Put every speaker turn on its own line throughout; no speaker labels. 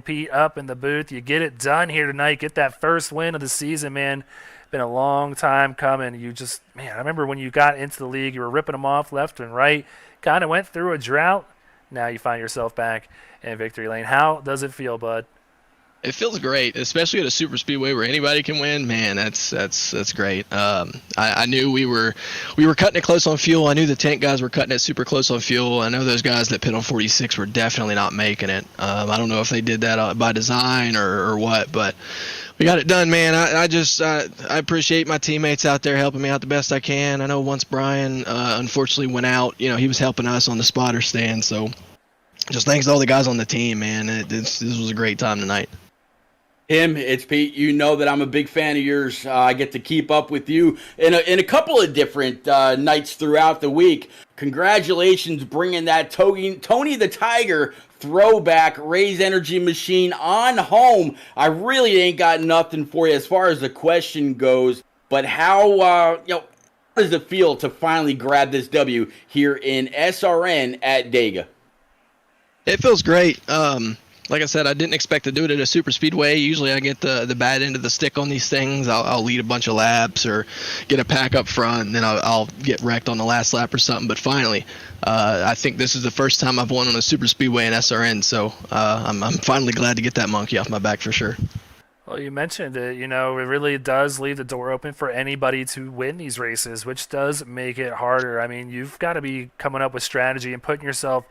Pete up in the booth. You get it done here tonight. Get that first win of the season, man. Been a long time coming. You just, man, I remember when you got into the league, you were ripping them off left and right. Kind of went through a drought. Now you find yourself back in victory lane. How does it feel, bud?
It feels great, especially at a super speedway where anybody can win. Man, that's great. I knew we were cutting it close on fuel. I knew the tank guys were cutting it super close on fuel. I know those guys that pit on 46 were definitely not making it. I don't know if they did that by design or what, but we got it done, man. I appreciate my teammates out there helping me out the best I can. I know once Brian unfortunately went out, he was helping us on the spotter stand. So just thanks to all the guys on the team, man. This was a great time tonight.
Tim, it's Pete. You know that I'm a big fan of yours. I get to keep up with you in a couple of different nights throughout the week. Congratulations bringing that Tony the Tiger throwback Raise Energy machine on home. I really ain't got nothing for you as far as the question goes, but how does it feel to finally grab this W here in SRN at Dega?
It feels great. Like I said, I didn't expect to do it at a super speedway. Usually I get the bad end of the stick on these things. I'll lead a bunch of laps or get a pack up front, and then I'll get wrecked on the last lap or something. But finally, I think this is the first time I've won on a super speedway in SRN, so I'm finally glad to get that monkey off my back for sure.
Well, you mentioned it. It really does leave the door open for anybody to win these races, which does make it harder. I mean, you've got to be coming up with strategy and putting yourself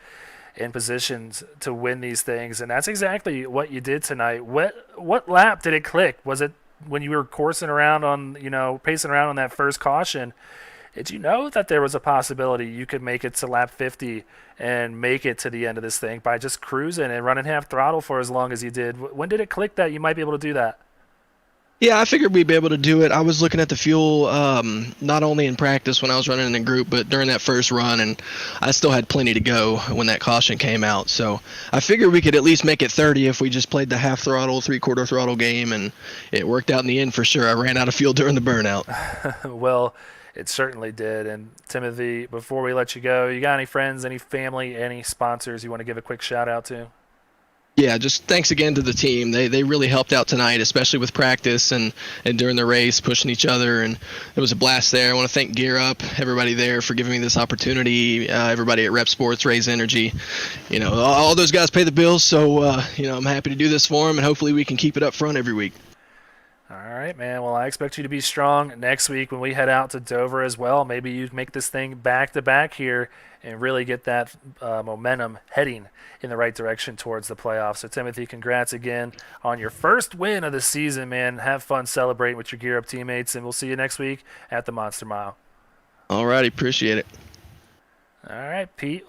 in positions to win these things, and that's exactly what you did tonight. What lap did it click? Was it when you were coursing around on, pacing around on that first caution? Did you know that there was a possibility you could make it to lap 50 and make it to the end of this thing by just cruising and running half throttle for as long as you did? When did it click that you might be able to do that?
Yeah, I figured we'd be able to do it. I was looking at the fuel not only in practice when I was running in the group, but during that first run, and I still had plenty to go when that caution came out. So I figured we could at least make it 30 if we just played the half throttle, three-quarter throttle game, and it worked out in the end for sure. I ran out of fuel during the burnout.
Well, it certainly did. And Timothy, before we let you go, you got any friends, any family, any sponsors you want to give a quick shout out to?
Yeah, just thanks again to the team. They really helped out tonight, especially with practice and during the race, pushing each other, and it was a blast there. I want to thank Gearup, everybody there for giving me this opportunity, everybody at Rep Sports, Raise Energy. All those guys pay the bills, so I'm happy to do this for them, and hopefully we can keep it up front every week.
All right, man. Well, I expect you to be strong next week when we head out to Dover as well. Maybe you make this thing back-to-back here and really get that momentum heading in the right direction towards the playoffs. So, Timothy, congrats again on your first win of the season, man. Have fun celebrating with your Gearup teammates, and we'll see you next week at the Monster Mile.
All righty, appreciate it.
All right, Pete.